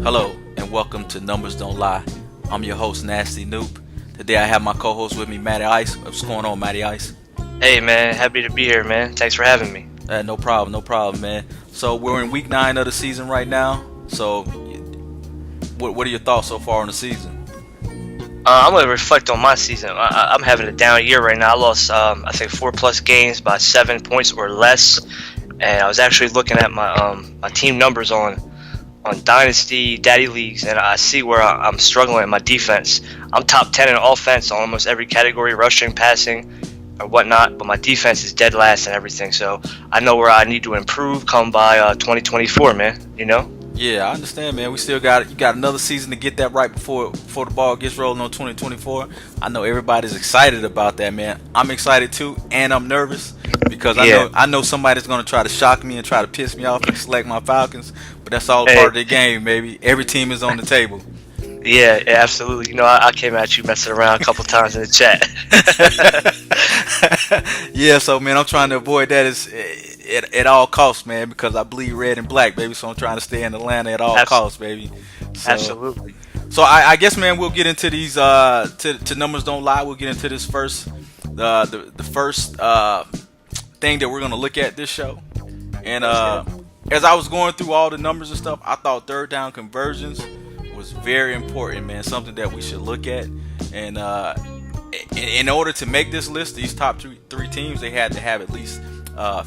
Hello, and welcome to Numbers Don't Lie. I'm your host, Nasty Noop. Today I have my co-host with me, Matty Ice. What's going on, Matty Ice? Hey man, happy to be here, man. Thanks for having me. No problem, man. So we're in week 9 of the season right now. So what are your thoughts so far on the season? I'm gonna reflect on my season. I'm having a down year right now. I lost, I think 4+ games by 7 points or less, and I was actually looking at my team numbers on Dynasty Daddy Leagues, and I see where I'm struggling in my defense. I'm top 10 in offense on almost every category, rushing, passing, or whatnot, but my defense is dead last and everything. So I know where I need to improve come by 2024, man. You know? Yeah, I understand, man. We still got another season to get that right before the ball gets rolling on 2024. I know everybody's excited about that, man. I'm excited too, and I'm nervous because I know somebody's gonna try to shock me and try to piss me off and select my Falcons, but that's all part of the game, baby. Every team is on the table. Yeah, absolutely. You know, I came at you messing around a couple times in the chat. Yeah, so man, I'm trying to avoid that at all costs, man, because I bleed red and black, baby. So I'm trying to stay in Atlanta at all costs, baby. So, Absolutely. So I guess, man, we'll get into these to Numbers Don't Lie. We'll get into this first the first thing that we're gonna look at this show. And as I was going through all the numbers and stuff, I thought third down conversions was very important, man. Something that we should look at. And in order to make this list, these top three teams, they had to have at least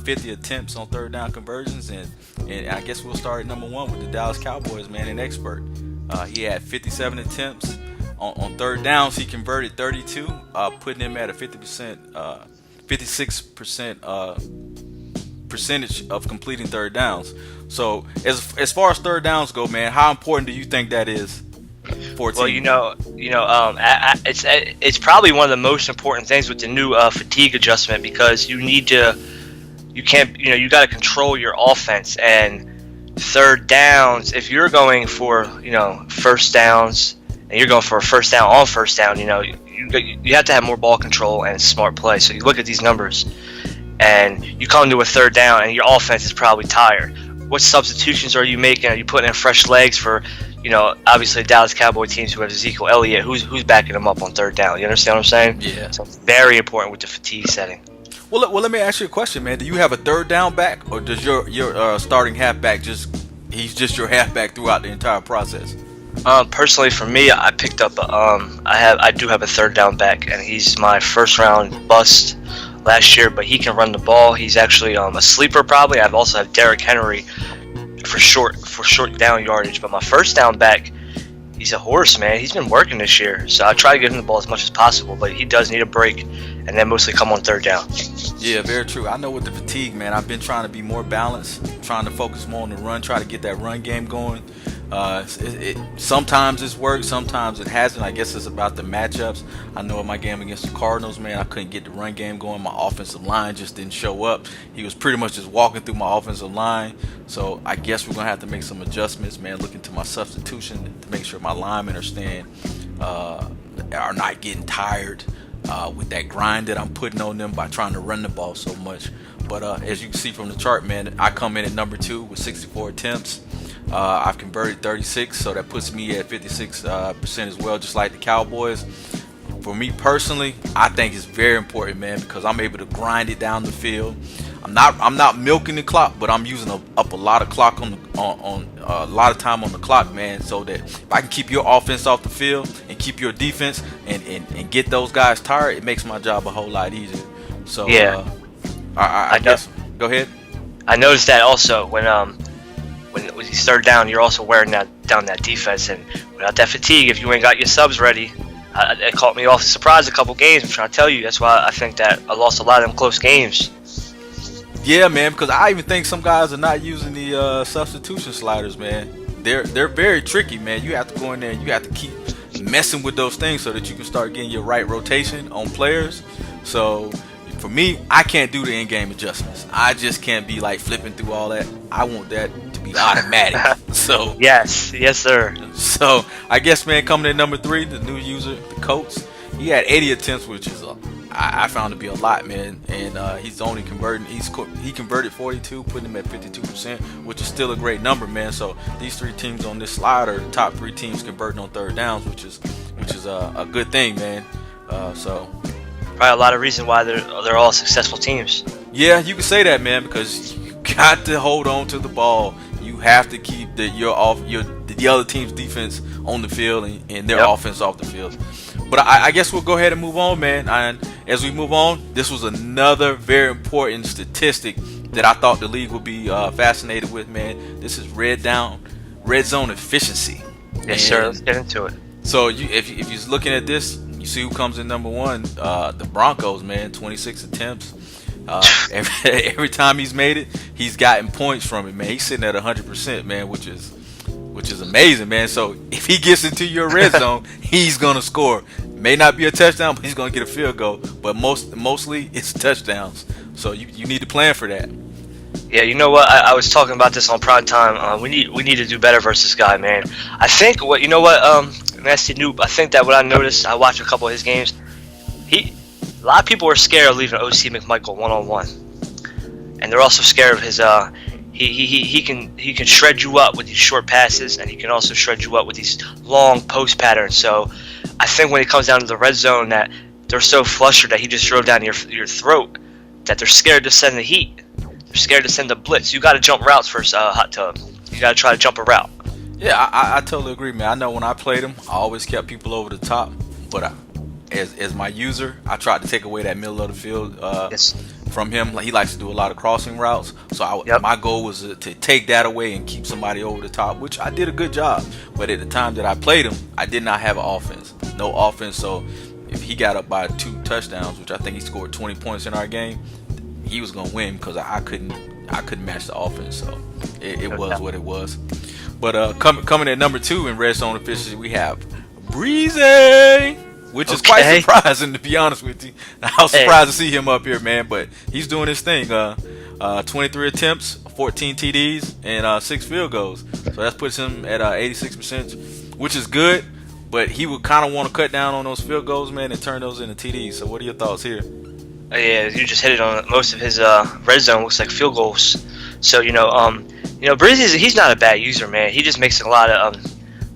50 attempts on third down conversions, and I guess we'll start at number 1 with the Dallas Cowboys, man, an expert. He had 57 attempts on third downs. He converted 32, putting him at a 56% percentage of completing third downs. So as far as third downs go, man, how important do you think that is for a team? Well, it's probably one of the most important things with the new fatigue adjustment, because you got to control your offense. And third downs, if you're going for first downs and you're going for a first down on first down, you have to have more ball control and smart play. So you look at these numbers and you come to a third down and your offense is probably tired. What substitutions are you making? Are you putting in fresh legs for, obviously Dallas Cowboy teams who have Ezekiel Elliott, who's backing them up on third down? You understand what I'm saying? Yeah. So it's very important with the fatigue setting. Well, let me ask you a question, man. Do you have a third down back, or does your starting halfback he's just your halfback throughout the entire process? Personally, for me, I picked up I do have a third down back, and he's my first round bust last year, but he can run the ball. He's actually a sleeper probably. I also have Derrick Henry for short down yardage, but my first down back, he's a horse, man. He's been working this year, so I try to give him the ball as much as possible, but he does need a break, and then mostly come on third down. Yeah, very true. I know with the fatigue, man, I've been trying to be more balanced, trying to focus more on the run, try to get that run game going. Sometimes it's worked, sometimes it hasn't. I guess it's about the matchups. I know in my game against the Cardinals, man, I couldn't get the run game going. My offensive line just didn't show up. He was pretty much just walking through my offensive line. So I guess we're going to have to make some adjustments, man, look into my substitution to make sure my linemen are not getting tired with that grind that I'm putting on them by trying to run the ball so much. But as you can see from the chart, man, I come in at number 2 with 64 attempts. I've converted 36, so that puts me at 56% as well, just like the Cowboys. For me personally, I think it's very important, man, because I'm able to grind it down the field. I'm not milking the clock, but I'm using up a lot of clock on a lot of time on the clock, man. So that if I can keep your offense off the field and keep your defense and get those guys tired, it makes my job a whole lot easier. So yeah, I guess go ahead. I noticed that also when you start down, you're also wearing down that defense, and without that fatigue, if you ain't got your subs ready, it caught me off surprise a couple games. I'm trying to tell you, that's why I think that I lost a lot of them close games. Yeah, man, because I even think some guys are not using the substitution sliders, man. They're very tricky, man. You have to go in there and you have to keep messing with those things so that you can start getting your right rotation on players. So for me, I can't do the in-game adjustments. I just can't be like flipping through all that. I want that to be automatic. So yes, sir. So I guess, man, coming in number 3, the new user, the Colts. He had 80 attempts, which is I found to be a lot, man. And he's only converting. He converted 42, putting him at 52%, which is still a great number, man. So these three teams on this slide are the top three teams converting on third downs, which is a good thing, man. So probably a lot of reason why they're all successful teams. yeah, you can say that, man, because you got to hold on to the ball. You have to keep the other team's defense on the field and their offense off the field. But I guess we'll go ahead and move on, man. And as we move on, this was another very important statistic that I thought the league would be fascinated with, man. This is red zone efficiency. Yes, sir. Let's get into it. So if you're looking at this, you see who comes in number one. The Broncos, man, 26 attempts. Every time he's made it, he's gotten points from it, man. He's sitting at 100%, man, which is amazing, man. So if he gets into your red zone, he's gonna score. May not be a touchdown, but he's gonna get a field goal. But mostly it's touchdowns. So you need to plan for that. Yeah, you know what? I was talking about this on prime time. We need to do better versus this guy, man. I think Nasty Noob. I think that what I noticed, I watched a couple of his games. A lot of people are scared of leaving OC McMichael one-on-one, and they're also scared of his. He can shred you up with these short passes, and he can also shred you up with these long post patterns. So I think when it comes down to the red zone, that they're so flustered that he just drove down your throat that they're scared to send the heat. They're scared to send the blitz. You got to jump routes first, Hot Tub. You got to try to jump a route. Yeah, I totally agree, man. I know when I played him, I always kept people over the top, but as my user, I tried to take away that middle of the field from him. He likes to do a lot of crossing routes, so my goal was to take that away and keep somebody over the top, which I did a good job. But at the time that I played him, I did not have an offense, no offense. So if he got up by 2 touchdowns, which I think he scored 20 points in our game, he was gonna win because I couldn't match the offense. So it was what it was. But coming at number 2 in red zone efficiency, we have Breezy, which is quite surprising, to be honest with you. I was surprised to see him up here, man, but he's doing his thing. 23 attempts, 14 TDs, and 6 field goals. So that puts him at 86%, which is good, but he would kind of want to cut down on those field goals, man, and turn those into TDs. So what are your thoughts here? Yeah, you just hit it on most of his red zone looks like field goals. So Breezy, he's not a bad user, man. He just makes a lot of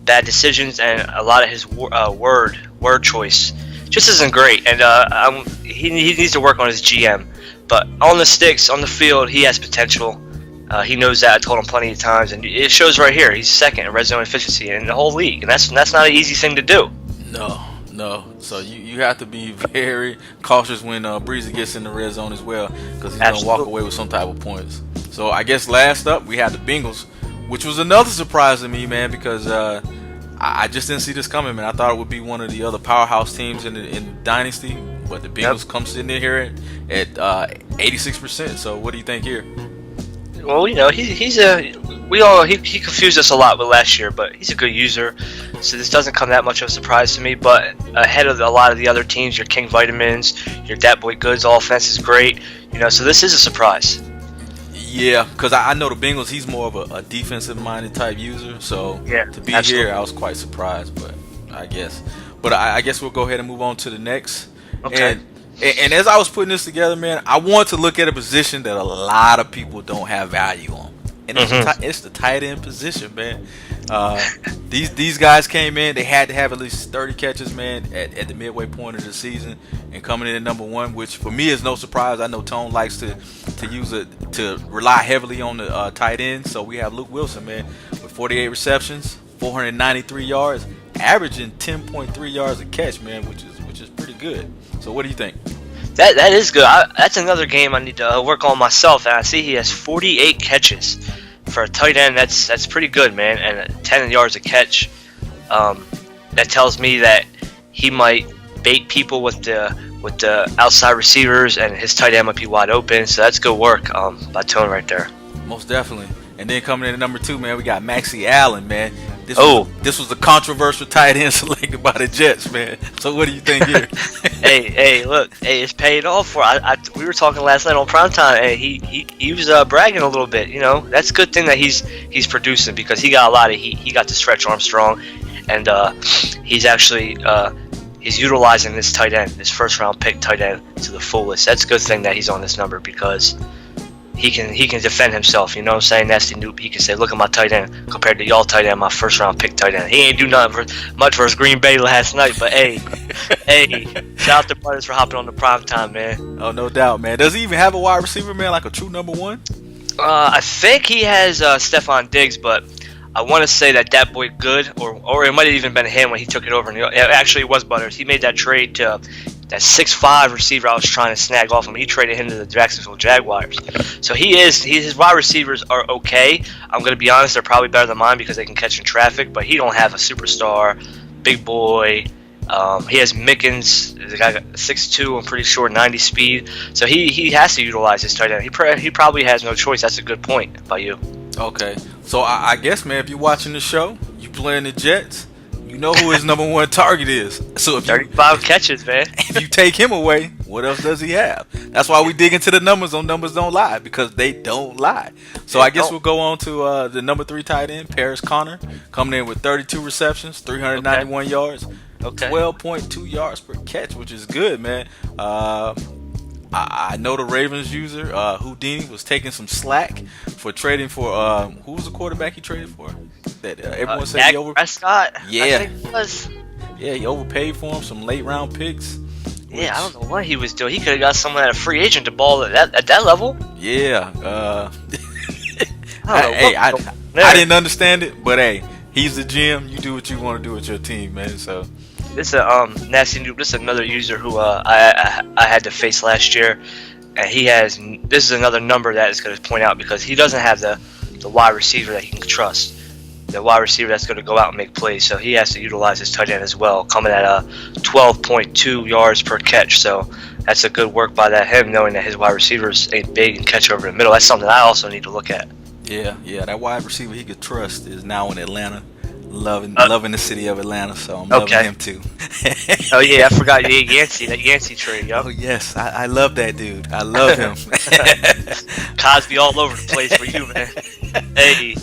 bad decisions, and a lot of his word choice just isn't great. And he needs to work on his GM. But on the sticks, on the field, he has potential. He knows that. I told him plenty of times, and it shows right here. He's second in red zone efficiency in the whole league, and that's not an easy thing to do. No. So you have to be very cautious when Breezy gets in the red zone as well, because he's going to walk away with some type of points. So I guess last up, we had the Bengals, which was another surprise to me, man, because I just didn't see this coming, man. I thought it would be one of the other powerhouse teams in Dynasty, but the Bengals come sitting in here at 86%. So what do you think here? Well, he confused us a lot with last year, but he's a good user, so this doesn't come that much of a surprise to me. But ahead of a lot of the other teams, your King Vitamins, your Dat Boy Goods offense is great, so this is a surprise. Yeah, because I know the Bengals, he's more of a defensive-minded type user, so to be here, I was quite surprised, but I guess we'll go ahead and move on to the next. Okay. And as I was putting this together, man, I want to look at a position that a lot of people don't have value on, and it's the tight end position, man. These guys came in; they had to have at least 30 catches, man, at the midway point of the season, and coming in at number 1, which for me is no surprise. I know Tone likes to use it to rely heavily on the tight end, so we have Luke Wilson, man, with 48 receptions, 493 yards, averaging 10.3 yards a catch, man, which is pretty good. So what do you think? That is good. That's another game I need to work on myself. And I see he has 48 catches for a tight end. That's pretty good, man. And 10 yards a catch. That tells me that he might bait people with the outside receivers, and his tight end might be wide open. So that's good work by Tone right there. Most definitely. And then coming in at number 2, man, we got Maxie Allen, man. This was a controversial tight end selected by the Jets, man. So what do you think here? Hey, look, it's paid off for. We were talking last night on primetime, and he was bragging a little bit. That's a good thing that he's producing, because he got a lot of heat. He got to stretch Armstrong, and he's actually he's utilizing this tight end, this first round pick tight end, to the fullest. That's a good thing that he's on this number because he can defend himself. You know what I'm saying? Nasty Noob. He can say, look at my tight end compared to y'all tight end, my first round pick tight end. He ain't do nothing much versus Green Bay last night, but hey, shout out to Brothers for hopping on the prime time, man. Oh, no doubt, man. Does he even have a wide receiver, man, like a true number one? I think he has Stephon Diggs, but I want to say that boy Good, or it might have even been him when he took it over. Actually, it was Butters. He made that trade to that 6'5" receiver I was trying to snag off him. He traded him to the Jacksonville Jaguars. So his wide receivers are okay. I'm going to be honest, they're probably better than mine because they can catch in traffic, but he don't have a superstar, big boy. He has Mickens, the guy got 6'2", I'm pretty sure, 90 speed. So he has to utilize his tight end. He probably has no choice. That's a good point by you. Okay. So I guess, man, if you're watching the show, you playing the Jets, you know who his number one target is. So if 35 catches, man. If you take him away, what else does he have? That's why we dig into the numbers on Numbers Don't Lie, because they don't lie. So I guess we'll go on to the number 3 tight end, Paris Connor, coming in with 32 receptions, 391 yards, 12.2 yards per catch, which is good, man. I know the Ravens user, Houdini, was taking some slack for trading for, who was the quarterback he traded for? That everyone said he Prescott? Yeah. I think it was. Yeah, he overpaid for him, some late round picks. Yeah, I don't know what he was doing. He could have got someone at a free agent to ball at that level. Yeah. I didn't understand it, but hey, he's the GM. You do what you want to do with your team, man. So this is a nasty noob. This is another user who I had to face last year, and he has. This is another number that is going to point out because he doesn't have the wide receiver that he can trust. The wide receiver that's going to go out and make plays, so he has to utilize his tight end as well, coming at 12.2 yards per catch. So that's a good work by him, knowing that his wide receivers ain't big and catch over the middle. That's something I also need to look at. Yeah, that wide receiver he could trust is now in Atlanta, loving the city of Atlanta. So I'm loving him too. Oh yeah, I forgot that Yancey trade. Yep. Oh yes, I love that dude. I love him. Cosby all over the place for you, man. Hey.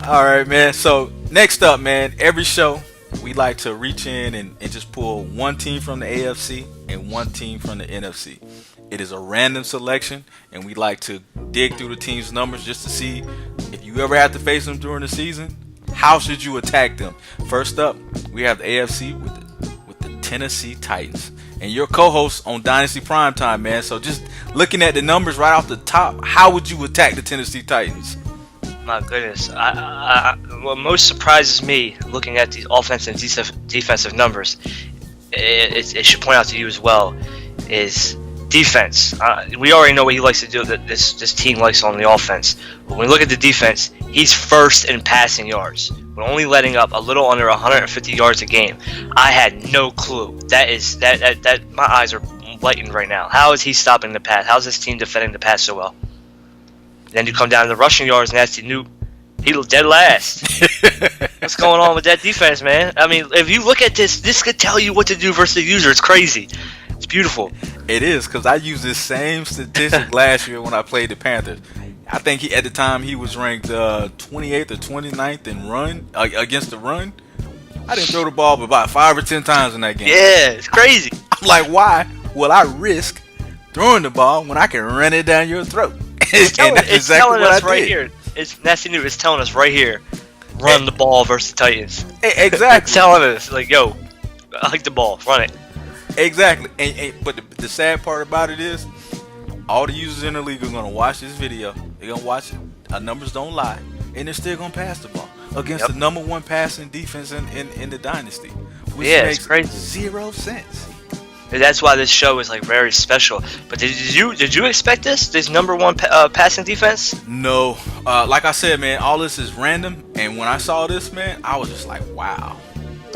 All right, man. So next up, man, every show we like to reach in and just pull one team from the AFC and one team from the NFC. It is a random selection, and we like to dig through the team's numbers just to see if you ever have to face them during the season, how should you attack them. First up, we have the AFC with the Tennessee Titans. And your co-host on Dynasty Primetime, man. So just looking at the numbers right off the top, how would you attack the Tennessee Titans? My goodness, what most surprises me looking at these offensive and defensive numbers, it should point out to you as well, is defense. We already know what he likes to do, that this team likes on the offense. But when we look at the defense, he's first in passing yards. We're only letting up a little under 150 yards a game. I had no clue. That my eyes are lighting right now. How is he stopping the pass? How is this team defending the pass so well? Then you come down to the rushing yards, Nasty Noob. He dead last. What's going on with that defense, man? I mean, if you look at this could tell you what to do versus the user. It's crazy. It's beautiful. It is, because I used this same statistic last year when I played the Panthers. I think at the time he was ranked 28th or 29th in run against the run. I didn't throw the ball but about 5 or 10 times in that game. Yeah, it's crazy. I'm like, why will I risk throwing the ball when I can run it down your throat? It's telling us right here. It's Nasty Noob. It's telling us right here. Run the ball versus the Titans. Exactly. It's telling us, like, yo, I like the ball. Run it. Exactly. But the sad part about it is, all the users in the league are going to watch this video. They're going to watch it. Our numbers don't lie. And they're still going to pass the ball against the number one passing defense in the Dynasty. Which makes it's crazy. 0 sense. That's why this show is like very special. But did you expect this number one passing defense? No. Like I said, man, all this is random. And when I saw this, man, I was just like, wow.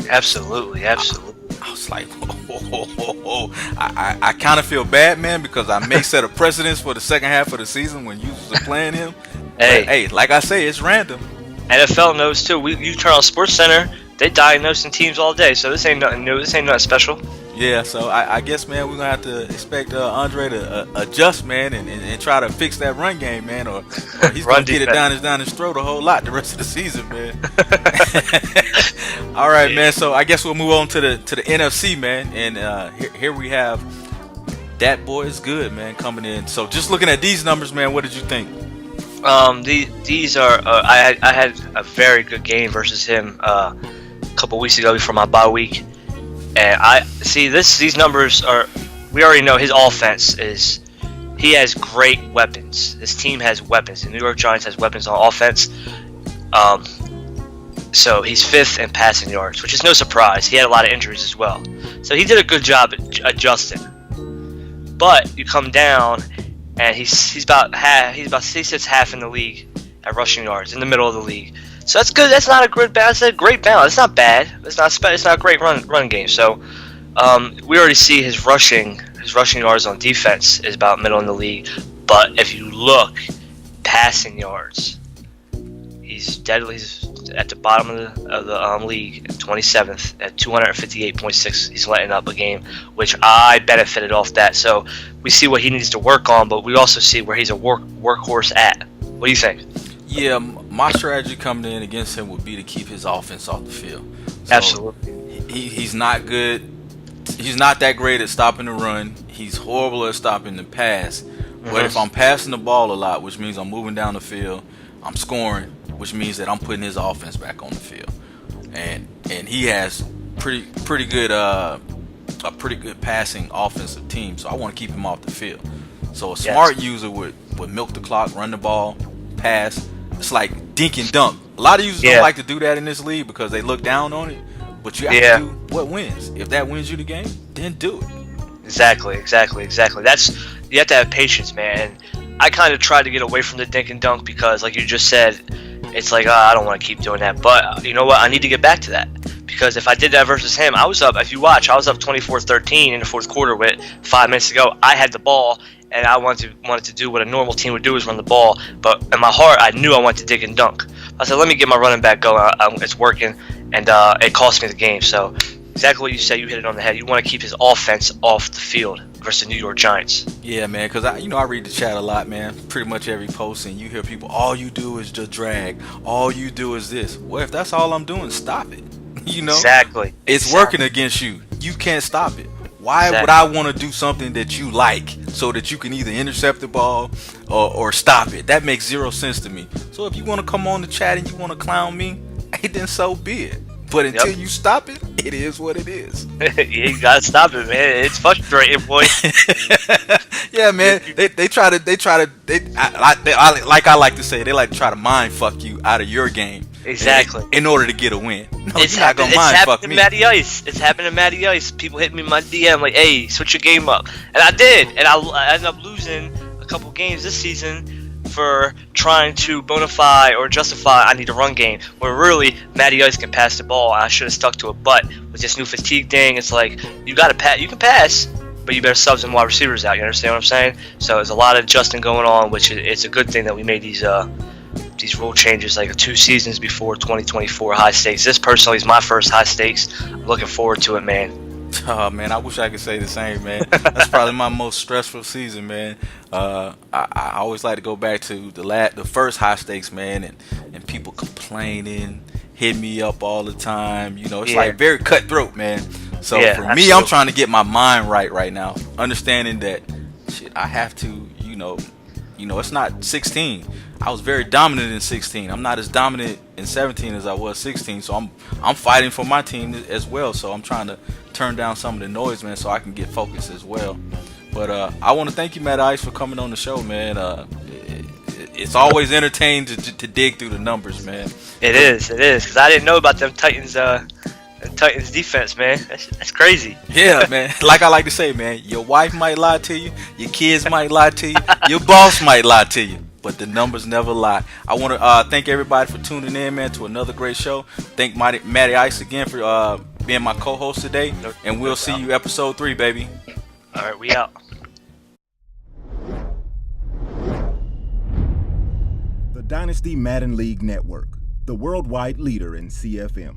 Absolutely. I was like, whoa. I kind of feel bad, man, because I may set a precedence for the second half of the season when users are playing him. Hey, like I say, it's random. NFL knows too. You turn on SportsCenter, they diagnosing teams all day. So this ain't nothing new. This ain't nothing special. Yeah, so I guess, man, we're gonna have to expect Andre to adjust, man, and try to fix that run game, man, or he's Run gonna get it defense. down his throat a whole lot the rest of the season, man. All right, Yeah. man. So I guess we'll move on to the NFC, man, and here we have that boy is good, man, coming in. So just looking at these numbers, man, what did you think? These are I had a very good game versus him a couple weeks ago before my bye week, and I see these numbers are. We already know his offense is. He has great weapons. This team has weapons. The New York Giants has weapons on offense. Um, so he's fifth in passing yards, which is no surprise. He had a lot of injuries as well, so he did a good job at adjusting. But you come down, and he sits half in the league at rushing yards, in the middle of the league. So that's good. That's not a good balance. That's a great balance. It's not bad. It's not a great run game. So we already see his rushing yards on defense is about middle in the league. But if you look, passing yards, he's deadly. He's at the bottom of the league, 27th at 258.6. He's letting up a game, which I benefited off that. So we see what he needs to work on, but we also see where he's a workhorse at. What do you think? Yeah, my strategy coming in against him would be to keep his offense off the field. So Absolutely. he's not good. He's not that great at stopping the run. He's horrible at stopping the pass. But if I'm passing the ball a lot, which means I'm moving down the field, I'm scoring, which means that I'm putting his offense back on the field. And he has pretty good a pretty good passing offensive team. So I want to keep him off the field. So a smart user would milk the clock, run the ball, pass. It's like dink and dunk. A lot of users don't like to do that in this league because they look down on it. But you have to do what wins. If that wins you the game, then do it. Exactly. You have to have patience, man. And I kind of tried to get away from the dink and dunk because, like you just said, it's like, I don't want to keep doing that. But you know what? I need to get back to that because if I did that versus him, I was up. If you watch, I was up 24-13 in the fourth quarter with 5 minutes to go. I had the ball, and I wanted to do what a normal team would do is run the ball. But in my heart, I knew I wanted to dink and dunk. I said, let me get my running back going. It's working, and it cost me the game. So exactly what you said, you hit it on the head. You want to keep his offense off the field versus the New York Giants. Yeah, man, because I read the chat a lot, man. Pretty much every post, and you hear people, all you do is just drag. All you do is this. Well, if that's all I'm doing, stop it. Exactly. It's working against you. You can't stop it. Why would I want to do something that you like so that you can either intercept the ball or stop it? That makes zero sense to me. So if you want to come on the chat and you want to clown me, hey, then so be it. But until you stop it, it is what it is. You gotta stop it, man. It's frustrating, boy. Yeah, man. I like to say, they like to try to mind fuck you out of your game. Exactly. In order to get a win. No, It's you're not gonna mind fuck me. Matty Ice. It's happened to Matty Ice. People hit me in my DM like, "Hey, switch your game up," and I did, and I ended up losing a couple games this season for trying to bona fide or justify I need a run game. Where really Matty Ice can pass the ball. I should have stuck to it, but with this new fatigue thing, it's like you gotta pass. You can pass, but you better sub some wide receivers out. You understand what I'm saying? So there's a lot of adjusting going on, which it's a good thing that we made these rule changes like 2 seasons before 2024 high stakes. This personally is my first high stakes. I'm looking forward to it, man. Oh man, I wish I could say the same, man. That's probably my most stressful season, man. I always like to go back to the first high stakes, man, and people complaining, hit me up all the time. It's like very cutthroat, man. So for me, absolutely. I'm trying to get my mind right now, understanding that shit, I have to, it's not 16. I was very dominant in 16. I'm not as dominant in 17 as I was 16. So I'm fighting for my team as well. So I'm trying to turn down some of the noise, man, so I can get focused as well. But I want to thank you, Matt Ice, for coming on the show, man. It's always entertaining to dig through the numbers, man. It is, because I didn't know about them Titans defense, man. That's crazy. Yeah, man. Like I like to say, man, your wife might lie to you, your kids might lie to you, your boss might lie to you, but the numbers never lie. I want to thank everybody for tuning in, man, to another great show. Thank Matty Ice again for being my co-host today, and we'll see you episode 3, baby. All right, we out. The Dynasty Madden League Network, the worldwide leader in CFM.